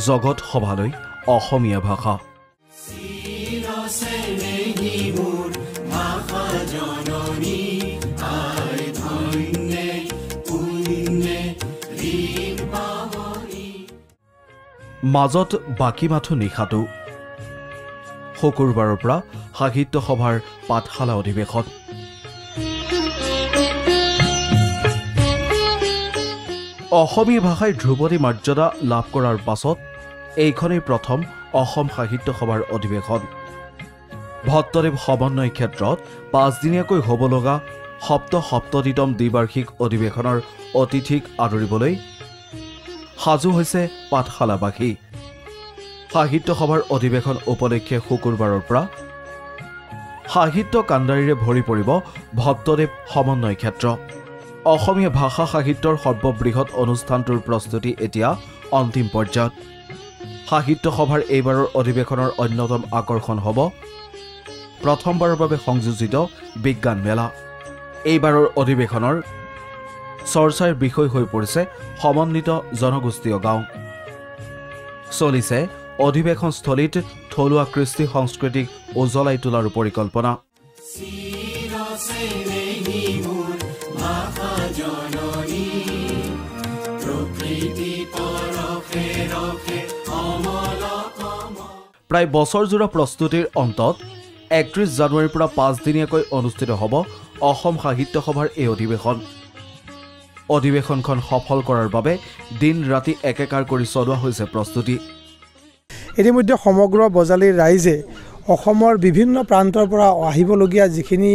জগত সভালৈ অসমীয়া ভাষা। মাজত বাকী মাথো নিশাটো শুকুৰবাৰৰ পৰা সাহিত্য সভাৰ পাঠশালা অধিৱেশন। অসমীয়া ভাষাই ধ্ৰুপদী মৰ্যাদা লাভ কৰাৰ পাছত এইখনেই প্ৰথম অসম সাহিত্য সভাৰ অধিৱেশন। ভট্টদেৱ সমন্বয় ক্ষেত্ৰত 5 দিনীয়াকৈ হ'ব লগা সপ্তদিতম দ্বিবাৰ্ষিক অধিৱেশনৰ অতিথিক আদৰিবলৈ সাজু হৈছে পাঠশালাবাসী। সাহিত্য সভাৰ অধিৱেশন উপলক্ষে শুকুৰবাৰৰ পৰা সাহিত্য কাণ্ডাৰীৰে ভৰি পৰিব ভট্টদেৱ সমন্বয় ক্ষেত্ৰ। অসমীয়া ভাষা সাহিত্যৰ সৰ্ববৃহৎ অনুষ্ঠানটোৰ প্ৰস্তুতি এতিয়া অন্তিম পৰ্যায়ত। সাহিত্য সভাৰ এইবাৰৰ অধিৱেশনৰ অন্যতম আকৰ্ষণ হ'ব প্ৰথমবাৰৰ বাবে সংযোজিত বিজ্ঞান মেলা। এইবাৰৰ অধিৱেশনৰ চৰ্চাৰ বিষয় হৈ পৰিছে সমন্বিত জনগোষ্ঠীয় গাঁও। চলিছে অধিৱেশনস্থলীত থলুৱা কৃষ্টি সংস্কৃতিক উজ্বলাই তোলাৰ পৰিকল্পনা। প্ৰায় বছৰজোৰা প্ৰস্তুতিৰ অন্তত 31 জানুৱাৰীৰ পৰা 5 দিনীয়াকৈ অনুষ্ঠিত হ'ব অসম সাহিত্য সভাৰ এই অধিৱেশন। অধিৱেশনখন সফল কৰাৰ বাবে দিন ৰাতি একেকাৰ কৰি চলোৱা হৈছে প্ৰস্তুতি। ইতিমধ্যে সমগ্ৰ বজালীৰ ৰাইজে অসমৰ বিভিন্ন প্ৰান্তৰ পৰা আহিবলগীয়া যিখিনি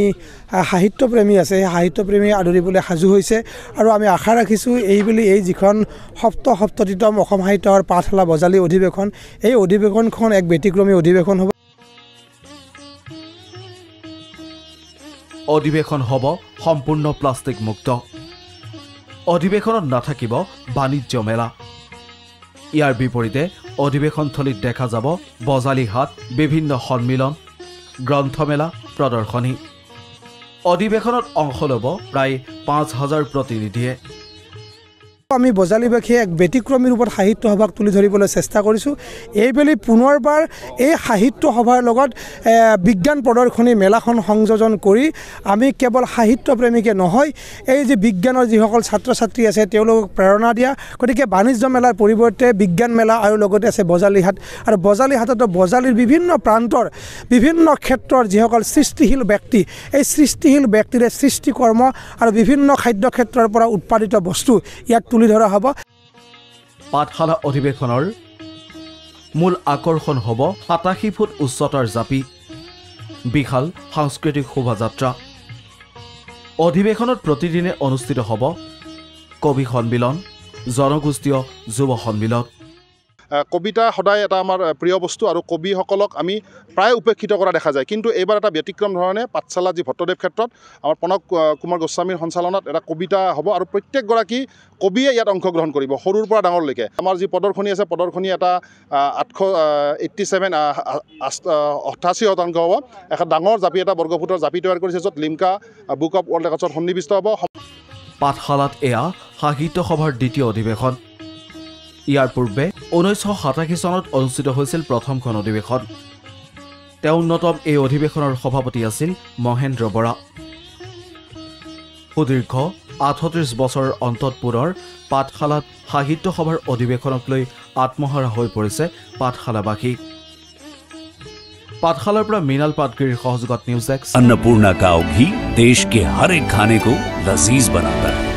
সাহিত্যপ্ৰেমী আছে সেই সাহিত্যপ্ৰেমী আদৰিবলৈ সাজু হৈছে আৰু আমি আশা ৰাখিছোঁ এই যিখন সপ্তদিতম অসম সাহিত্যৰ পাঠশালা বজালী অধিৱেশন, এই অধিৱেশনখন এক ব্যতিক্ৰমী অধিৱেশন হ'ব। অধিৱেশন হ'ব সম্পূৰ্ণ প্লাষ্টিক মুক্ত। অধিৱেশনত নাথাকিব বাণিজ্য মেলা। ইয়াৰ বিপৰীতে অধিৱেশনস্থলীত দেখা যাব বজালী হাট, বিভিন্ন সন্মিলন, গ্ৰন্থমেলা, প্ৰদৰ্শনী। অধিৱেশনত অংশ ল'ব প্ৰায় 5000 প্ৰতিনিধিয়ে। আমি বজালীবাসীয়ে এক ব্যতিক্ৰমী ৰূপত সাহিত্য সভাক তুলি ধৰিবলৈ চেষ্টা কৰিছোঁ। এইবেলি পুনৰবাৰ এই সাহিত্য সভাৰ লগত বিজ্ঞান প্ৰদৰ্শনী মেলাখন সংযোজন কৰি আমি কেৱল সাহিত্যপ্ৰেমীকে নহয়, এই যে বিজ্ঞানৰ যিসকল ছাত্ৰ ছাত্ৰী আছে তেওঁলোকক প্ৰেৰণা দিয়া। গতিকে বাণিজ্য মেলাৰ পৰিৱৰ্তে বিজ্ঞান মেলা আৰু লগতে আছে বজালী হাট, আৰু বজালী হাটতো বজালীৰ বিভিন্ন প্ৰান্তৰ বিভিন্ন ক্ষেত্ৰৰ যিসকল সৃষ্টিশীল ব্যক্তি, এই সৃষ্টিশীল ব্যক্তিৰে সৃষ্টিকৰ্ম আৰু বিভিন্ন খাদ্য ক্ষেত্ৰৰ পৰা উৎপাদিত বস্তু ইয়াত তুলি ধৰা হ'ব। পাঠশালা অধিৱেশনৰ মূল আকৰ্ষণ হ'ব 87 ফুট উচ্চতাৰ জাপি, বিশাল সাংস্কৃতিক শোভাযাত্ৰা। অধিৱেশনত প্ৰতিদিনে অনুষ্ঠিত হ'ব কবি সন্মিলন, জনগোষ্ঠীয় যুৱ সন্মিলন। কবিতা সদায় এটা আমাৰ প্ৰিয় বস্তু আৰু কবিসকলক আমি প্ৰায় উপেক্ষিত কৰা দেখা যায়, কিন্তু এইবাৰ এটা ব্যতিক্ৰম ধৰণে পাঠশালা যি ভট্টদেৱ ক্ষেত্ৰত আমাৰ প্ৰণৱ কুমাৰ গোস্বামীৰ সঞ্চালনত এটা কবিতা হ'ব আৰু প্ৰত্যেকগৰাকী কবিয়ে ইয়াত অংশগ্ৰহণ কৰিব, সৰুৰ পৰা ডাঙৰলৈকে। আমাৰ যি প্ৰদৰ্শনী আছে, প্ৰদৰ্শনী এটা 88% হ'ব। এখন ডাঙৰ জাপি, এটা বৰ্গফুটৰ জাপি তৈয়াৰ কৰিছে, য'ত লিমকা বুক অৱ ৱৰ্ল্ড ৰেকৰ্ডছত সন্নিৱিষ্ট হ'ব। পাঠশালাত এয়া সাহিত্য সভাৰ দ্বিতীয় অধিৱেশন। ইয়াৰ পূৰ্বে 1987 চনত অনুষ্ঠিত হৈছিল প্ৰথমখন অধিৱেশন। অন্যতম এই অধিৱেশনৰ সভাপতি আছিল মহেন্দ্ৰ বৰা। সুদীৰ্ঘ 38 বছৰৰ অন্তত পুনৰ পাঠশালাত সাহিত্য সভাৰ অধিৱেশনক লৈ আত্মহাৰা হৈ পৰিছে পাঠশালাবাসী। पाठशाला पर मीनाल पाटगिरी सहयोगत न्यूज़ एक्स। अन्नपूर्णा काव घी देश के हर एक खाने को लजीज बनाता है।